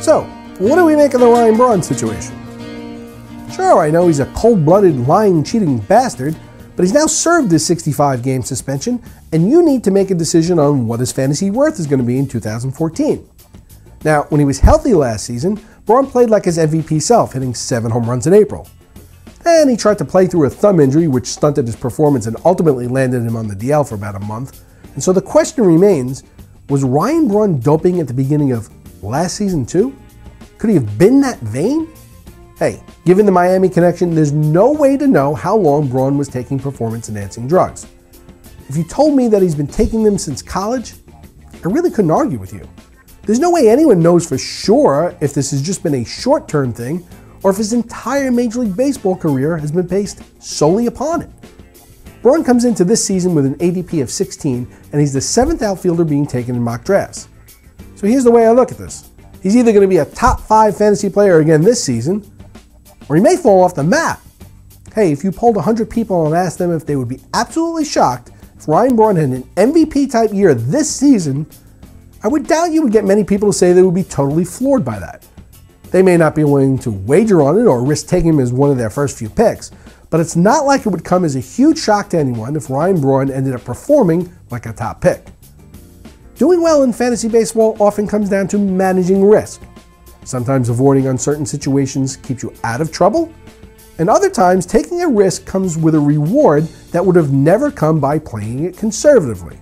So, what do we make of the Ryan Braun situation? Sure, I know he's a cold-blooded, lying, cheating bastard, but he's now served his 65-game suspension, and you need to make a decision on what his fantasy worth is going to be in 2014. Now, when he was healthy last season, Braun played like his MVP self, hitting 7 home runs in April. Then he tried to play through a thumb injury, which stunted his performance and ultimately landed him on the DL for about a month. And so the question remains, was Ryan Braun doping at the beginning of last season too? Could he have been that vain? Hey, given the Miami connection, there's no way to know how long Braun was taking performance-enhancing drugs. If you told me that he's been taking them since college, I really couldn't argue with you. There's no way anyone knows for sure if this has just been a short-term thing or if his entire Major League Baseball career has been based solely upon it. Braun comes into this season with an ADP of 16, and he's the 7th outfielder being taken in mock drafts. So here's the way I look at this. He's either going to be a top 5 fantasy player again this season, or he may fall off the map. Hey, if you polled 100 people and asked them if they would be absolutely shocked if Ryan Braun had an MVP-type year this season, I would doubt you would get many people to say they would be totally floored by that. They may not be willing to wager on it or risk taking him as one of their first few picks, but it's not like it would come as a huge shock to anyone if Ryan Braun ended up performing like a top pick. Doing well in fantasy baseball often comes down to managing risk. Sometimes avoiding uncertain situations keeps you out of trouble, and other times taking a risk comes with a reward that would have never come by playing it conservatively.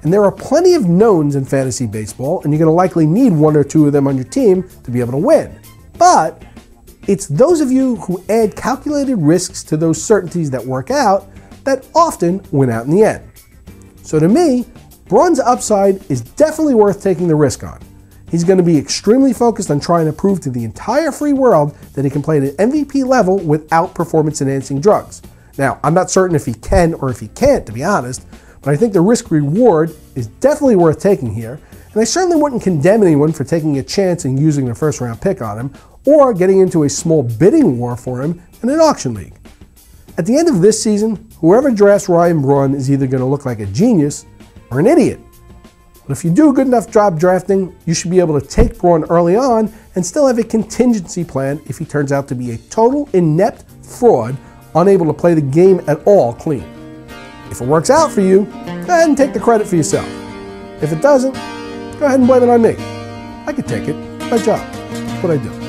And there are plenty of knowns in fantasy baseball, and you're going to likely need 1 or 2 of them on your team to be able to win. But it's those of you who add calculated risks to those certainties that work out that often win out in the end. So to me, Braun's upside is definitely worth taking the risk on. He's going to be extremely focused on trying to prove to the entire free world that he can play at an MVP level without performance-enhancing drugs. Now, I'm not certain if he can or if he can't, to be honest, but I think the risk-reward is definitely worth taking here, and I certainly wouldn't condemn anyone for taking a chance and using their first-round pick on him, or getting into a small bidding war for him in an auction league. At the end of this season, whoever drafts Ryan Braun is either going to look like a genius or an idiot. But if you do a good enough job drafting, you should be able to take Braun early on and still have a contingency plan if he turns out to be a total inept fraud, unable to play the game at all clean. If it works out for you, go ahead and take the credit for yourself. If it doesn't, go ahead and blame it on me. I could take it. It's my job. That's what I do.